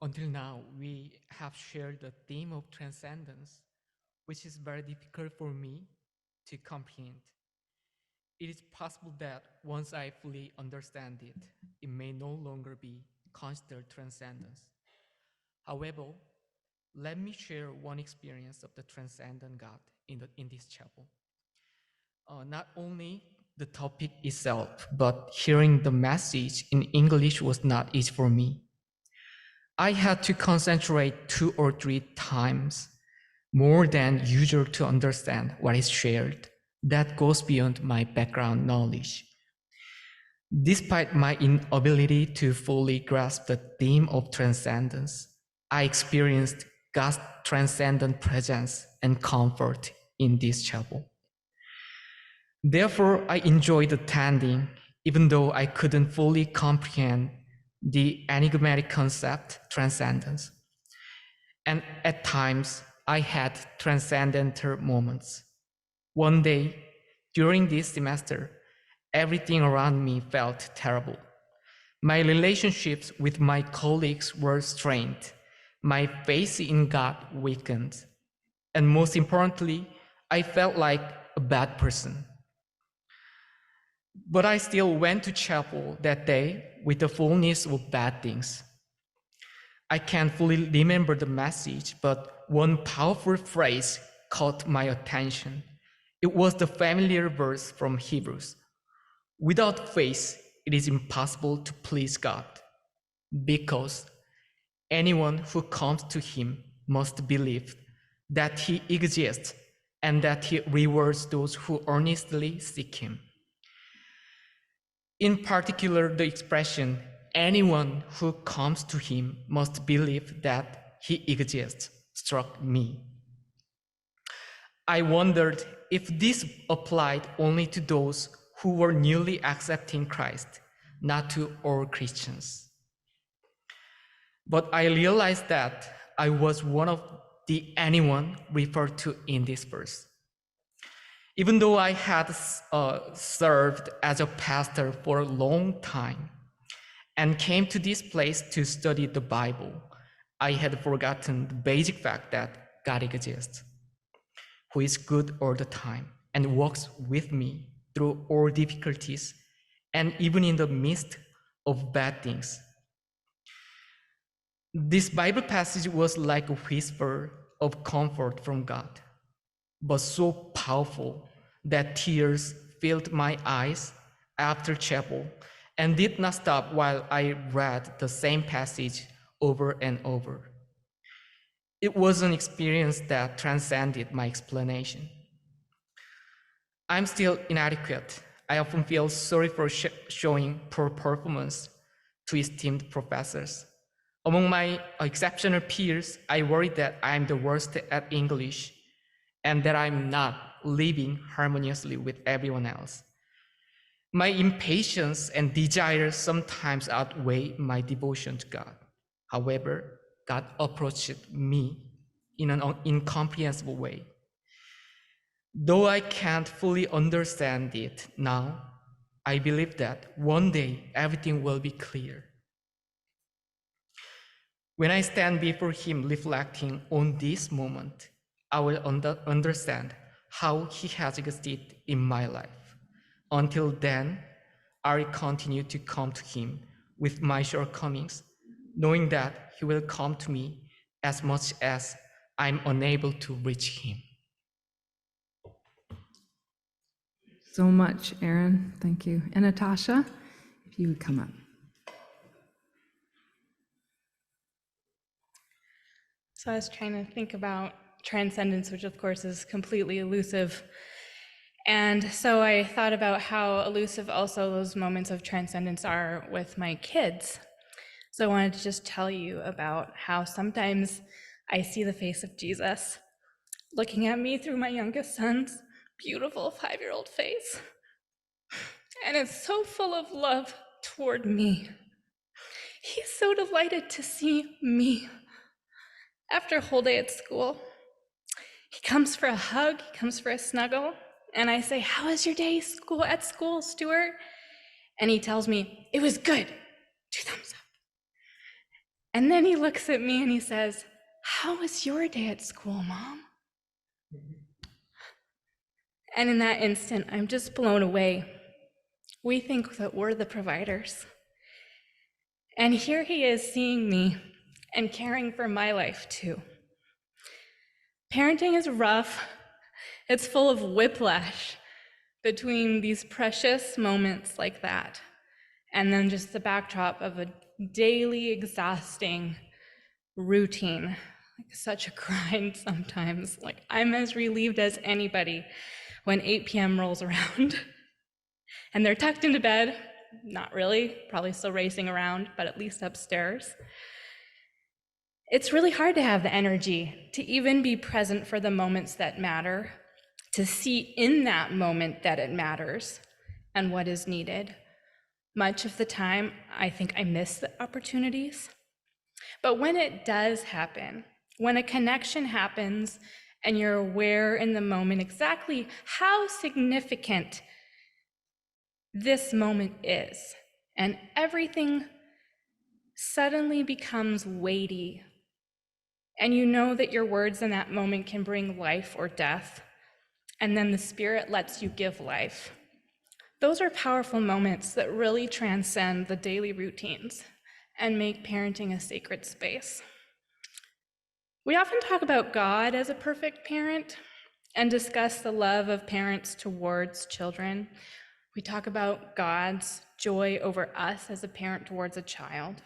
Until now, we have shared the theme of transcendence, which is very difficult for me to comprehend. It is possible that once I fully understand it, it may no longer be considered transcendence. However, let me share one experience of the transcendent God in this chapel. Not only the topic itself, but hearing the message in English was not easy for me. I had to concentrate 2 or 3 times more than usual to understand what is shared. That goes beyond my background knowledge. Despite my inability to fully grasp the theme of transcendence, I experienced God's transcendent presence and comfort in this chapel. Therefore, I enjoyed attending, even though I couldn't fully comprehend the enigmatic concept, transcendence. And at times, I had transcendental moments. One day, during this semester, everything around me felt terrible. My relationships with my colleagues were strained. My faith in God weakened. And most importantly, I felt like a bad person. But I still went to chapel that day with the fullness of bad things. I can't fully remember the message, but one powerful phrase caught my attention. It was the familiar verse from Hebrews. Without faith, it is impossible to please God, because anyone who comes to him must believe that he exists and that he rewards those who earnestly seek him. In particular, the expression, anyone who comes to him must believe that he exists, struck me. I wondered if this applied only to those who were newly accepting Christ, not to all Christians. But I realized that I was one of the anyone referred to in this verse. Even though I had served as a pastor for a long time and came to this place to study the Bible, I had forgotten the basic fact that God exists, who is good all the time and walks with me through all difficulties and even in the midst of bad things. This Bible passage was like a whisper of comfort from God, but so powerful that tears filled my eyes after chapel and did not stop while I read the same passage over and over. It was an experience that transcended my explanation. I'm still inadequate. I often feel sorry for showing poor performance to esteemed professors. Among my exceptional peers, I worry that I'm the worst at English and that I'm not living harmoniously with everyone else. My impatience and desire sometimes outweigh my devotion to God. However, God approached me in an incomprehensible way. Though I can't fully understand it now, I believe that one day everything will be clear. When I stand before him reflecting on this moment, I will understand how he has existed in my life. Until then, I will continue to come to him with my shortcomings, knowing that he will come to me as much as I'm unable to reach him. So much, Aaron. Thank you. And Natasha, if you would come up. So I was trying to think about transcendence, which of course is completely elusive. And so I thought about how elusive also those moments of transcendence are with my kids. So I wanted to just tell you about how sometimes I see the face of Jesus looking at me through my youngest son's beautiful 5-year-old face. And it's so full of love toward me. He's so delighted to see me. After a whole day at school, he comes for a hug, he comes for a snuggle, and I say, "How was your day at school, Stuart?" And he tells me, "It was good." 2 thumbs up. And then he looks at me and he says, "How was your day at school, Mom?" And in that instant, I'm just blown away. We think that we're the providers. And here he is seeing me and caring for my life too. Parenting is rough. It's full of whiplash between these precious moments like that and then just the backdrop of a daily exhausting routine. Like such a grind sometimes. Like I'm as relieved as anybody when 8 p.m. rolls around and they're tucked into bed. Not really, probably still racing around, but at least upstairs. It's really hard to have the energy to even be present for the moments that matter, to see in that moment that it matters and what is needed. Much of the time, I think I miss the opportunities. But when it does happen, when a connection happens and you're aware in the moment exactly how significant this moment is, and everything suddenly becomes weighty, and you know that your words in that moment can bring life or death, and then the Spirit lets you give life. Those are powerful moments that really transcend the daily routines and make parenting a sacred space. We often talk about God as a perfect parent and discuss the love of parents towards children. We talk about God's joy over us as a parent towards a child.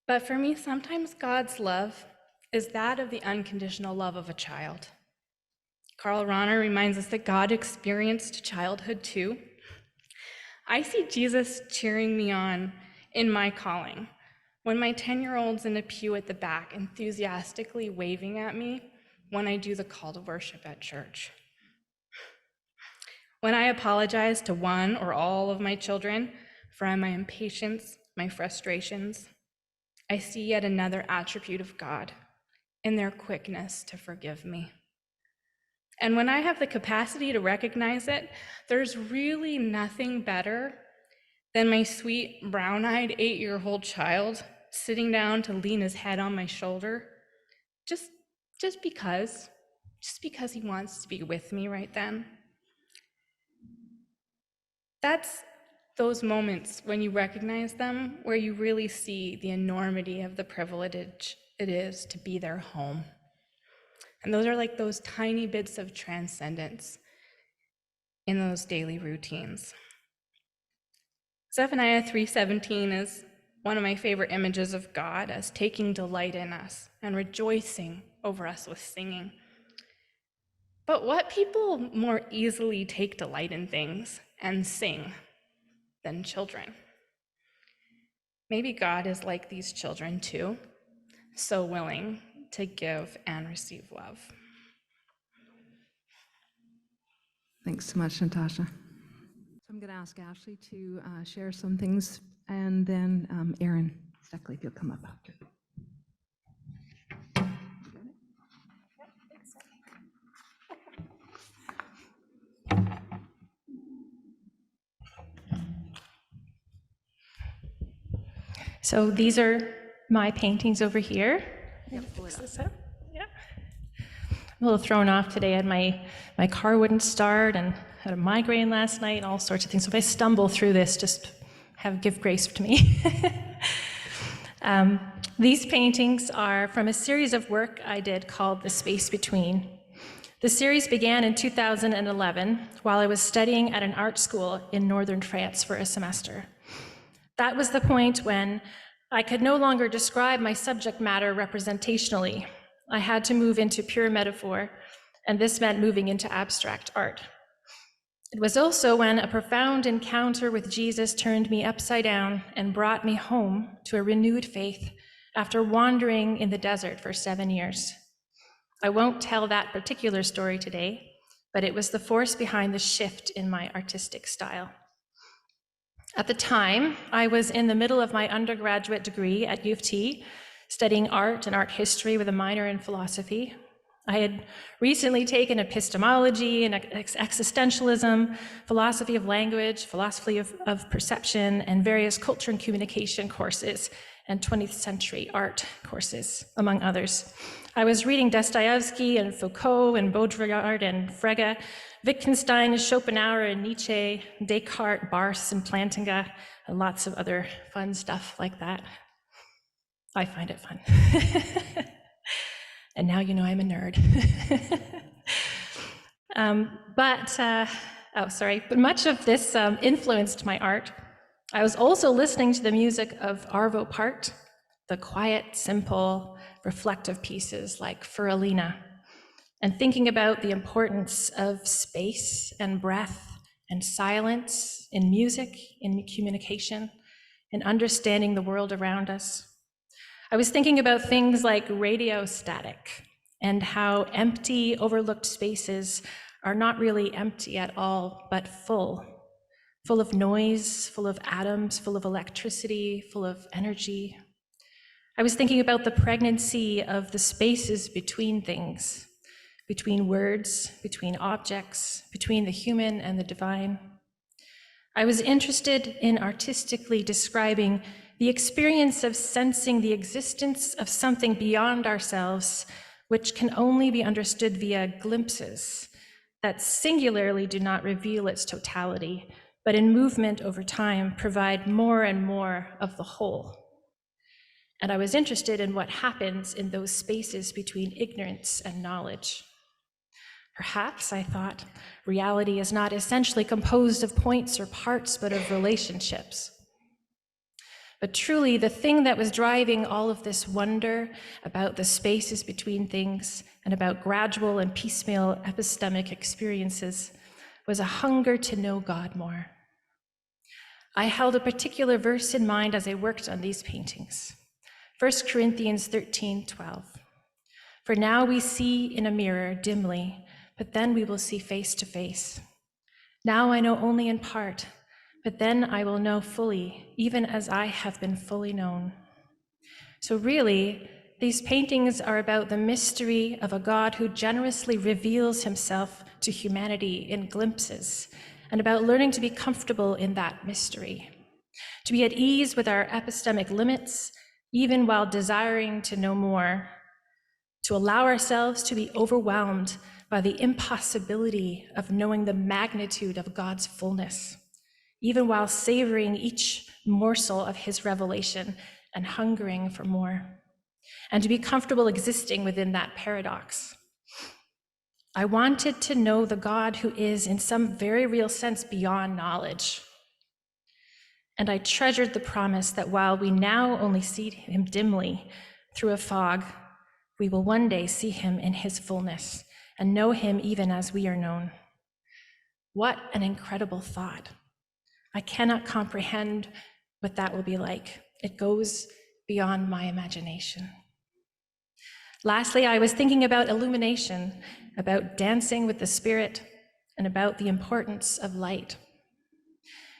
But for me, sometimes God's love is that of the unconditional love of a child. Karl Rahner reminds us that God experienced childhood too. I see Jesus cheering me on in my calling when my 10-year-old's in a pew at the back enthusiastically waving at me when I do the call to worship at church. When I apologize to one or all of my children for my impatience, my frustrations, I see yet another attribute of God in their quickness to forgive me. And when I have the capacity to recognize it, there's really nothing better than my sweet, brown-eyed 8-year-old child sitting down to lean his head on my shoulder, just because he wants to be with me right then. That's those moments when you recognize them, where you really see the enormity of the privilege it is to be their home. And those are like those tiny bits of transcendence in those daily routines. Zephaniah 3:17 is one of my favorite images of God as taking delight in us and rejoicing over us with singing. But what people more easily take delight in things and sing than children? Maybe God is like these children too, so willing to give and receive love. Thanks so much, Natasha. So I'm going to ask Ashley to share some things, and then Aaron Steckley, if you'll come up after. So these are my paintings over here. Yep, pull it up. Yeah. I'm a little thrown off today. I had my car wouldn't start and had a migraine last night, all sorts of things. So if I stumble through this, just give grace to me. These paintings are from a series of work I did called The Space Between. The series began in 2011 while I was studying at an art school in northern France for a semester. That was the point when I could no longer describe my subject matter representationally. I had to move into pure metaphor, and this meant moving into abstract art. It was also when a profound encounter with Jesus turned me upside down and brought me home to a renewed faith after wandering in the desert for 7 years. I won't tell that particular story today, but it was the force behind the shift in my artistic style. At the time, I was in the middle of my undergraduate degree at U of T, studying art and art history with a minor in philosophy. I had recently taken epistemology and existentialism, philosophy of language, philosophy of perception, and various culture and communication courses, and 20th century art courses, among others. I was reading Dostoevsky and Foucault and Baudrillard and Frege, Wittgenstein, Schopenhauer and Nietzsche, Descartes, Barthes and Plantinga, and lots of other fun stuff like that. I find it fun. And now you know I'm a nerd. But much of this influenced my art. I was also listening to the music of Arvo Pärt, the quiet, simple, reflective pieces like Furalina, and thinking about the importance of space and breath and silence in music, in communication, in understanding the world around us. I was thinking about things like radio static and how empty, overlooked spaces are not really empty at all, but full of noise, full of atoms, full of electricity, full of energy. I was thinking about the pregnancy of the spaces between things, between words, between objects, between the human and the divine. I was interested in artistically describing the experience of sensing the existence of something beyond ourselves, which can only be understood via glimpses that singularly do not reveal its totality, but in movement over time provide more and more of the whole. And I was interested in what happens in those spaces between ignorance and knowledge. Perhaps, I thought, reality is not essentially composed of points or parts, but of relationships. But truly, the thing that was driving all of this wonder about the spaces between things and about gradual and piecemeal epistemic experiences was a hunger to know God more. I held a particular verse in mind as I worked on these paintings. 1 Corinthians 13:12. For now we see in a mirror dimly, but then we will see face to face. Now I know only in part, but then I will know fully, even as I have been fully known. So really, these paintings are about the mystery of a God who generously reveals himself to humanity in glimpses, and about learning to be comfortable in that mystery, to be at ease with our epistemic limits, even while desiring to know more, to allow ourselves to be overwhelmed by the impossibility of knowing the magnitude of God's fullness, even while savoring each morsel of his revelation and hungering for more, and to be comfortable existing within that paradox. I wanted to know the God who is, in some very real sense, beyond knowledge. And I treasured the promise that while we now only see him dimly through a fog, we will one day see him in his fullness and know him even as we are known. What an incredible thought. I cannot comprehend what that will be like. It goes beyond my imagination. Lastly, I was thinking about illumination, about dancing with the Spirit, and about the importance of light.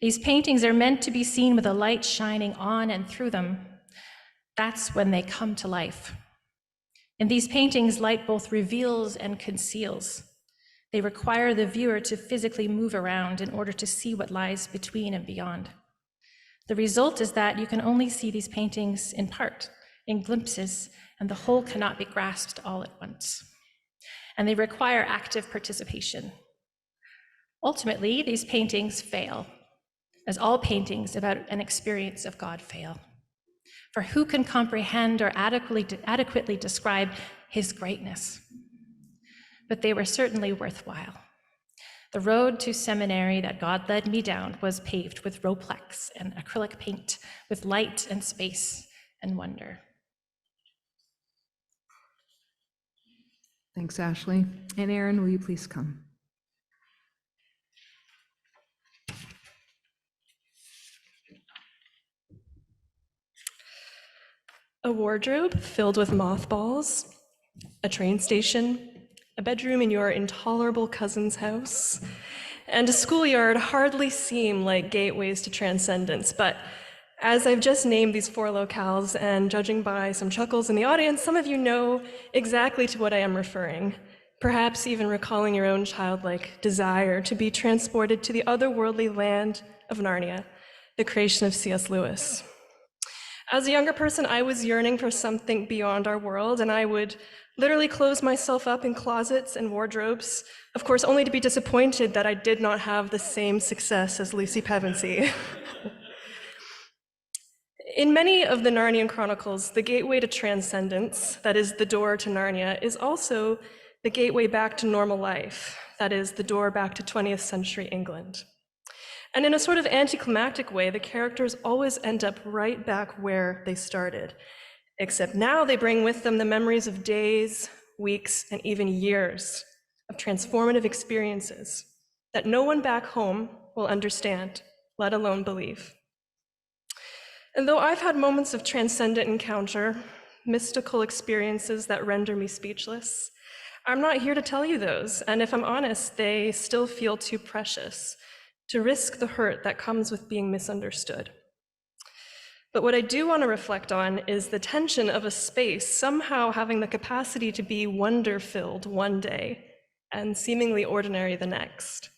These paintings are meant to be seen with a light shining on and through them. That's when they come to life. In these paintings, light both reveals and conceals. They require the viewer to physically move around in order to see what lies between and beyond. The result is that you can only see these paintings in part, in glimpses, and the whole cannot be grasped all at once. And they require active participation. Ultimately, these paintings fail, as all paintings about an experience of God fail. For who can comprehend or adequately describe his greatness? But they were certainly worthwhile. The road to seminary that God led me down was paved with Roplex and acrylic paint, with light and space and wonder. Thanks, Ashley. And Aaron, will you please come? A wardrobe filled with mothballs, a train station, a bedroom in your intolerable cousin's house, and a schoolyard hardly seem like gateways to transcendence, but As I've just named these 4 locales, and judging by some chuckles in the audience, some of you know exactly to what I am referring, perhaps even recalling your own childlike desire to be transported to the otherworldly land of Narnia, the creation of C.S. Lewis. As a younger person, I was yearning for something beyond our world, and I would literally close myself up in closets and wardrobes, of course, only to be disappointed that I did not have the same success as Lucy Pevensey. In many of the Narnian chronicles, the gateway to transcendence, that is the door to Narnia, is also the gateway back to normal life, that is the door back to 20th century England. And in a sort of anticlimactic way, the characters always end up right back where they started, except now they bring with them the memories of days, weeks, and even years of transformative experiences that no one back home will understand, let alone believe. And though I've had moments of transcendent encounter, mystical experiences that render me speechless, I'm not here to tell you those, and if I'm honest, they still feel too precious to risk the hurt that comes with being misunderstood. But what I do want to reflect on is the tension of a space somehow having the capacity to be wonder-filled one day and seemingly ordinary the next.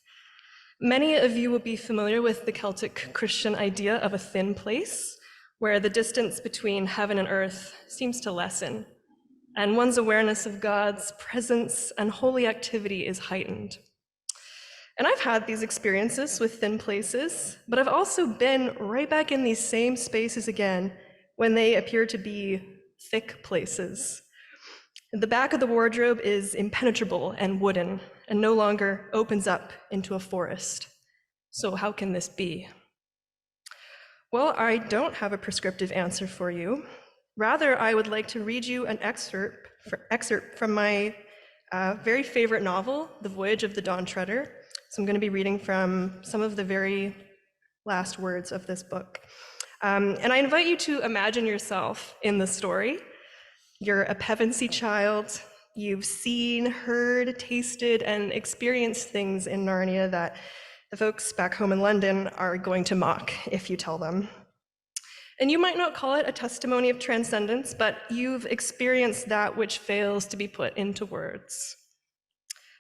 Many of you will be familiar with the Celtic Christian idea of a thin place, where the distance between heaven and earth seems to lessen, and one's awareness of God's presence and holy activity is heightened. And I've had these experiences with thin places, but I've also been right back in these same spaces again when they appear to be thick places. The back of the wardrobe is impenetrable and wooden and no longer opens up into a forest. So how can this be? Well, I don't have a prescriptive answer for you. Rather, I would like to read you an excerpt from my very favorite novel, The Voyage of the Dawn Treader. So I'm going to be reading from some of the very last words of this book. And I invite you to imagine yourself in the story. You're a Pevensey child. You've seen, heard, tasted, and experienced things in Narnia that the folks back home in London are going to mock if you tell them. And you might not call it a testimony of transcendence, but you've experienced that which fails to be put into words.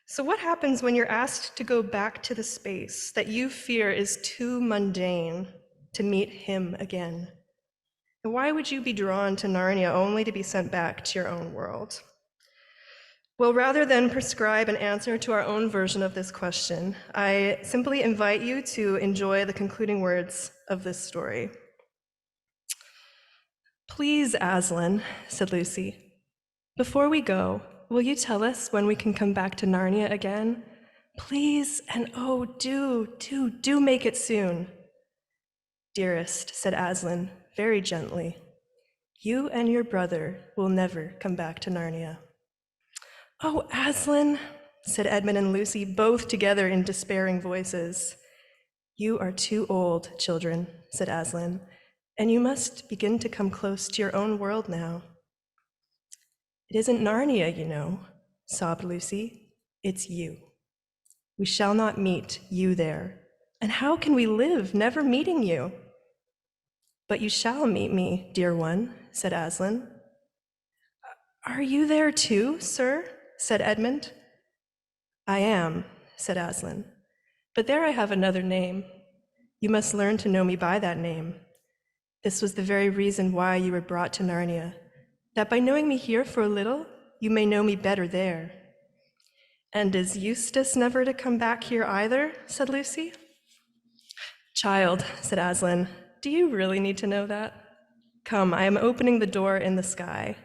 So what happens when you're asked to go back to the space that you fear is too mundane to meet him again? And why would you be drawn to Narnia only to be sent back to your own world? Well, rather than prescribe an answer to our own version of this question, I simply invite you to enjoy the concluding words of this story. "Please, Aslan," said Lucy, "before we go, will you tell us when we can come back to Narnia again? Please, and oh, do make it soon." "Dearest," said Aslan, very gently, "you and your brother will never come back to Narnia." "Oh, Aslan," said Edmund and Lucy, both together in despairing voices. "You are too old, children," said Aslan, "and you must begin to come close to your own world now." "It isn't Narnia, you know," sobbed Lucy. "It's you. We shall not meet you there. And how can we live never meeting you?" "But you shall meet me, dear one," said Aslan. "Are you there too, sir?" said Edmund. "I am," said Aslan, "but there I have another name. You must learn to know me by that name. This was the very reason why you were brought to Narnia, that by knowing me here for a little, you may know me better there." "And is Eustace never to come back here either?" said Lucy. "Child," said Aslan, "do you really need to know that? Come, I am opening the door in the sky."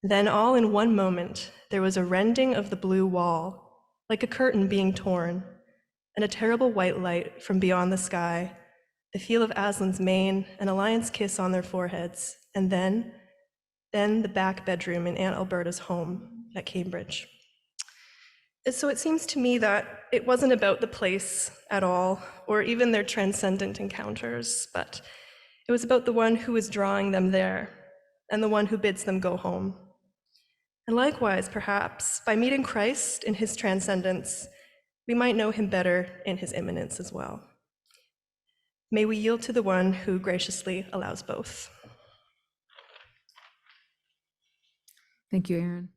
Then all in one moment, there was a rending of the blue wall, like a curtain being torn, and a terrible white light from beyond the sky, the feel of Aslan's mane and a lion's kiss on their foreheads, and then the back bedroom in Aunt Alberta's home at Cambridge. So it seems to me that it wasn't about the place at all, or even their transcendent encounters, but it was about the one who was drawing them there, and the one who bids them go home. And likewise, perhaps, by meeting Christ in his transcendence, we might know him better in his immanence as well. May we yield to the one who graciously allows both. Thank you, Aaron.